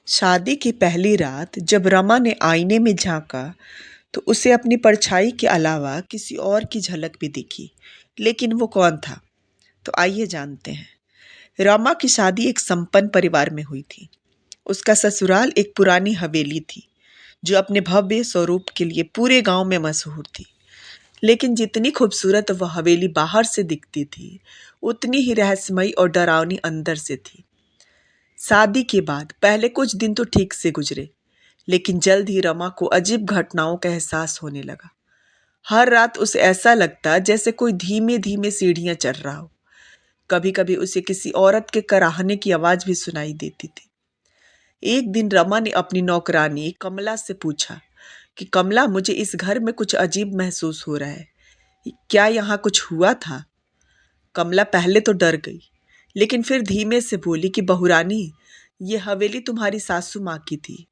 शादी की पहली रात जब रमा ने आईने में झांका तो उसे अपनी परछाई के अलावा किसी और की झलक भी दिखी। लेकिन वो कौन था? तो आइए जानते हैं। रमा की शादी एक संपन्न परिवार में हुई थी। उसका ससुराल एक पुरानी हवेली थी जो अपने भव्य स्वरूप के लिए पूरे गांव में मशहूर थी। लेकिन जितनी खूबसूरत वह हवेली बाहर से दिखती थी, उतनी ही रहस्यमयी और डरावनी अंदर से थी। शादी के बाद पहले कुछ दिन तो ठीक से गुजरे, लेकिन जल्द ही रमा को अजीब घटनाओं का एहसास होने लगा। हर रात उसे ऐसा लगता जैसे कोई धीमे धीमे सीढ़ियां चढ़ रहा हो। कभी कभी उसे किसी औरत के कराहने की आवाज भी सुनाई देती थी। एक दिन रमा ने अपनी नौकरानी कमला से पूछा कि कमला, मुझे इस घर में कुछ अजीब महसूस हो रहा है। क्या यहाँ कुछ हुआ था? कमला पहले तो डर गई, लेकिन फिर धीमे से बोली कि बहुरानी, ये हवेली तुम्हारी सासू माँ की थी।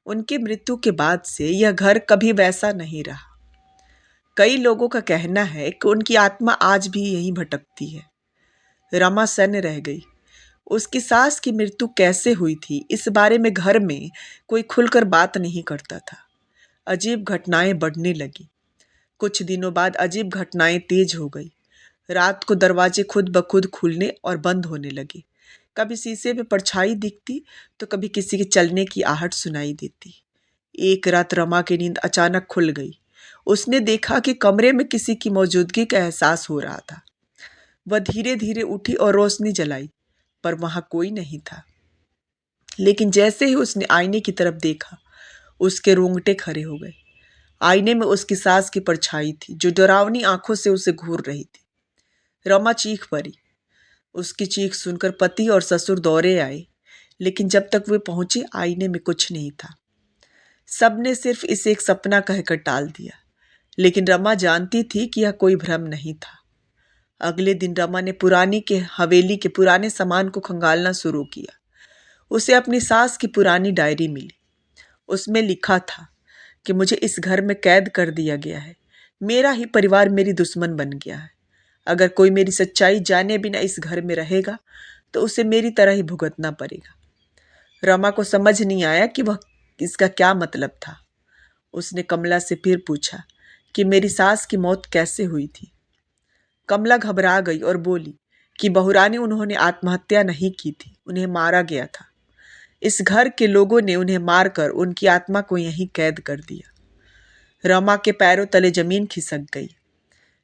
उनकी मृत्यु के बाद से यह घर कभी वैसा नहीं रहा। कई लोगों का कहना है कि उनकी आत्मा आज भी यहीं भटकती है। रमा सन्न रह गई। उसकी सास की मृत्यु कैसे हुई थी, इस बारे में घर में कोई खुलकर बात नहीं करता था। अजीब घटनाएं बढ़ने लगी। कुछ दिनों बाद अजीब घटनाएं तेज हो गई। रात को दरवाजे खुद ब खुद खुलने और बंद होने लगे। कभी शीशे में परछाई दिखती तो कभी किसी के चलने की आहट सुनाई देती। एक रात रमा की नींद अचानक खुल गई। उसने देखा कि कमरे में किसी की मौजूदगी का एहसास हो रहा था। वह धीरे धीरे उठी और रोशनी जलाई, पर वहां कोई नहीं था। लेकिन जैसे ही उसने आईने की तरफ देखा, उसके रोंगटे खड़े हो गए। आईने में उसकी सास की परछाई थी जो डरावनी आंखों से उसे घूर रही थी। रमा चीख पड़ी। उसकी चीख सुनकर पति और ससुर दौड़े आए, लेकिन जब तक वे पहुंचे आईने में कुछ नहीं था। सबने सिर्फ इसे एक सपना कहकर टाल दिया, लेकिन रमा जानती थी कि यह कोई भ्रम नहीं था। अगले दिन रमा ने पुरानी के हवेली के पुराने सामान को खंगालना शुरू किया। उसे अपनी सास की पुरानी डायरी मिली। उसमें लिखा था कि मुझे इस घर में कैद कर दिया गया है। मेरा ही परिवार मेरी दुश्मन बन गया है। अगर कोई मेरी सच्चाई जाने बिना इस घर में रहेगा तो उसे मेरी तरह ही भुगतना पड़ेगा। रमा को समझ नहीं आया कि वह इसका क्या मतलब था। उसने कमला से फिर पूछा कि मेरी सास की मौत कैसे हुई थी। कमला घबरा गई और बोली कि बहुरानी, उन्होंने आत्महत्या नहीं की थी, उन्हें मारा गया था। इस घर के लोगों ने उन्हें मारकर उनकी आत्मा को यहीं कैद कर दिया। रमा के पैरों तले जमीन खिसक गई।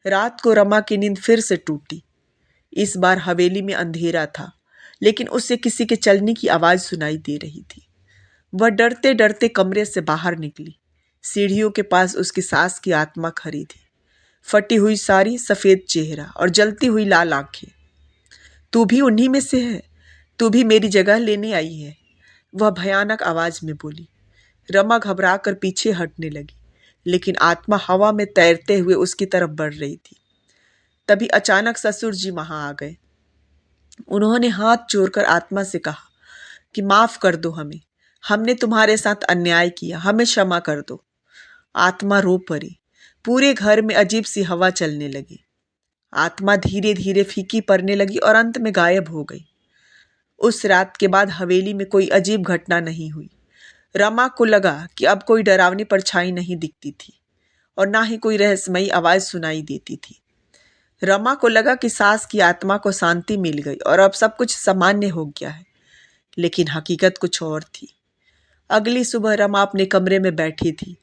रात को रमा की नींद फिर से टूटी। इस बार हवेली में अंधेरा था, लेकिन उसे किसी के चलने की आवाज सुनाई दे रही थी। वह डरते डरते कमरे से बाहर निकली। सीढ़ियों के पास उसकी सास की आत्मा खड़ी थी। फटी हुई साड़ी, सफेद चेहरा और जलती हुई लाल आंखें। तू भी उन्हीं में से है? तू भी मेरी जगह लेने आई है? वह भयानक आवाज में बोली। रमा घबरा कर पीछे हटने लगी, लेकिन आत्मा हवा में तैरते हुए उसकी तरफ बढ़ रही थी। तभी अचानक ससुर जी वहां आ गए। उन्होंने हाथ जोड़कर आत्मा से कहा कि माफ कर दो हमें। हमने तुम्हारे साथ अन्याय किया, हमें क्षमा कर दो। आत्मा रो पड़ी। पूरे घर में अजीब सी हवा चलने लगी। आत्मा धीरे धीरे फीकी पड़ने लगी और अंत में गायब हो गई। उस रात के बाद हवेली में कोई अजीब घटना नहीं हुई। रमा को लगा कि अब कोई डरावनी परछाई नहीं दिखती थी और ना ही कोई रहस्यमयी आवाज सुनाई देती थी। रमा को लगा कि सास की आत्मा को शांति मिल गई और अब सब कुछ सामान्य हो गया है। लेकिन हकीकत कुछ और थी। अगली सुबह रमा अपने कमरे में बैठी थी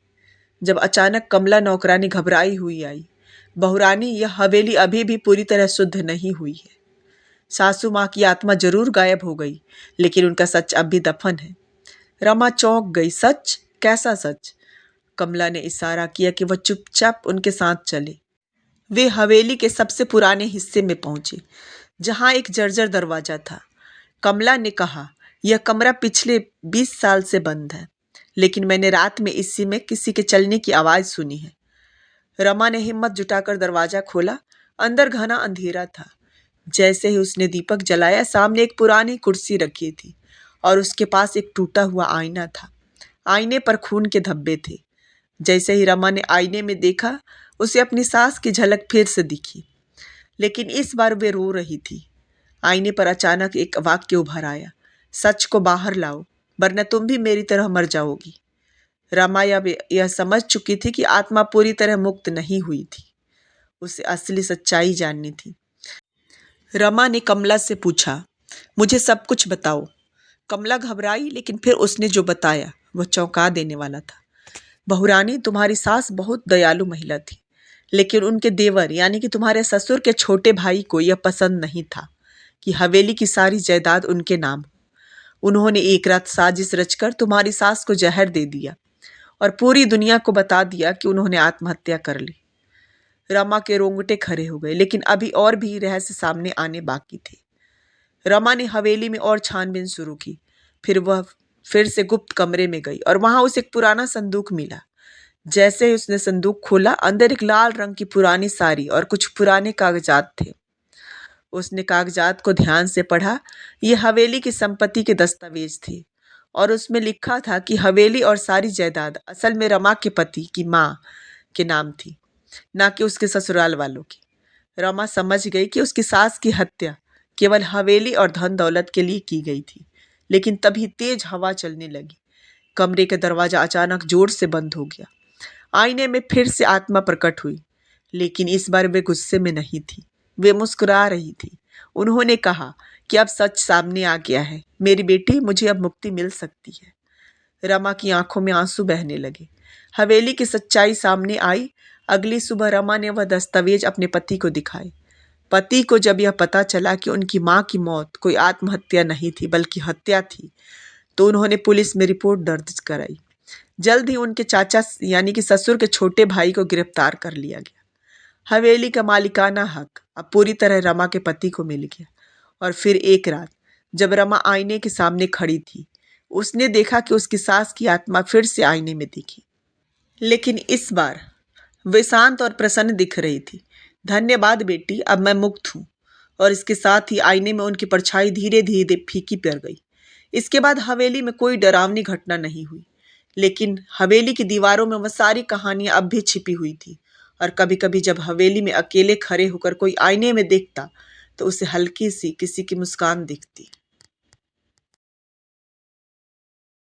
जब अचानक कमला नौकरानी घबराई हुई आई। बहुरानी, यह हवेली अभी भी पूरी तरह शुद्ध नहीं हुई है। सासू माँ की आत्मा जरूर गायब हो गई, लेकिन उनका सच अब भी दफन है। रमा चौंक गई। सच? कैसा सच? कमला ने इशारा किया कि वह चुपचाप उनके साथ चले। वे हवेली के सबसे पुराने हिस्से में पहुंचे, जहां एक जर्जर दरवाजा था। कमला ने कहा, यह कमरा पिछले 20 साल से बंद है, लेकिन मैंने रात में इसी में किसी के चलने की आवाज सुनी है। रमा ने हिम्मत जुटाकर दरवाजा खोला। अंदर घना अंधेरा था। जैसे ही उसने दीपक जलाया, सामने एक पुरानी कुर्सी रखी थी और उसके पास एक टूटा हुआ आईना था। आईने पर खून के धब्बे थे। जैसे ही रमा ने आईने में देखा, उसे अपनी सास की झलक फिर से दिखी, लेकिन इस बार वे रो रही थी। आईने पर अचानक एक वाक्य उभर आया, सच को बाहर लाओ। वरना तुम भी मेरी तरह मर जाओगी। रमा अब यह समझ चुकी थी कि आत्मा पूरी तरह मुक्त नहीं हुई थी। उसे असली सच्चाई जाननी थी। रमा ने कमला से पूछा, मुझे सब कुछ बताओ। कमला घबराई, लेकिन फिर उसने जो बताया वह चौंका देने वाला था। बहुरानी, तुम्हारी सास बहुत दयालु महिला थी, लेकिन उनके देवर यानी कि तुम्हारे ससुर के छोटे भाई को यह पसंद नहीं था कि हवेली की सारी जायदाद उनके नाम हो। उन्होंने एक रात साजिश रचकर तुम्हारी सास को जहर दे दिया और पूरी दुनिया को बता दिया कि उन्होंने आत्महत्या कर ली। रमा के रोंगटे खड़े हो गए, लेकिन अभी और भी रहस्य सामने आने बाकी थे। रमा ने हवेली में और छानबीन शुरू की। फिर वह फिर से गुप्त कमरे में गई और वहां उसे एक पुराना संदूक मिला। जैसे ही उसने संदूक खोला, अंदर एक लाल रंग की पुरानी साड़ी और कुछ पुराने कागजात थे। उसने कागजात को ध्यान से पढ़ा। ये हवेली की संपत्ति के दस्तावेज थे और उसमें लिखा था कि हवेली और सारी जायदाद असल में रमा के पति की माँ के नाम थी, ना कि उसके ससुराल वालों की। रमा समझ गई कि उसकी सास की हत्या केवल हवेली और धन दौलत के लिए की गई थी। लेकिन तभी तेज हवा चलने लगी। कमरे का दरवाजा अचानक जोर से बंद हो गया। आईने में फिर से आत्मा प्रकट हुई, लेकिन इस बार वे गुस्से में नहीं थी, वे मुस्कुरा रही थी। उन्होंने कहा कि अब सच सामने आ गया है मेरी बेटी, मुझे अब मुक्ति मिल सकती है। रमा की आंखों में आंसू बहने लगे। हवेली की सच्चाई सामने आई। अगली सुबह रमा ने वह दस्तावेज अपने पति को दिखाए। पति को जब यह पता चला कि उनकी मां की मौत कोई आत्महत्या नहीं थी बल्कि हत्या थी, तो उन्होंने पुलिस में रिपोर्ट दर्ज कराई। जल्द ही उनके चाचा यानी कि ससुर के छोटे भाई को गिरफ्तार कर लिया गया। हवेली का मालिकाना हक अब पूरी तरह रमा के पति को मिल गया। और फिर एक रात जब रमा आईने के सामने खड़ी थी, उसने देखा कि उसकी सास की आत्मा फिर से आईने में दिखी, लेकिन इस बार वे शांत और प्रसन्न दिख रही थी। धन्यवाद बेटी, अब मैं मुक्त हूँ। और इसके साथ ही आईने में उनकी परछाई धीरे धीरे फीकी पड़ गई। इसके बाद हवेली में कोई डरावनी घटना नहीं हुई, लेकिन हवेली की दीवारों में वह सारी कहानियां अब भी छिपी हुई थी। और कभी कभी जब हवेली में अकेले खड़े होकर कोई आईने में देखता, तो उसे हल्की सी किसी की मुस्कान दिखती।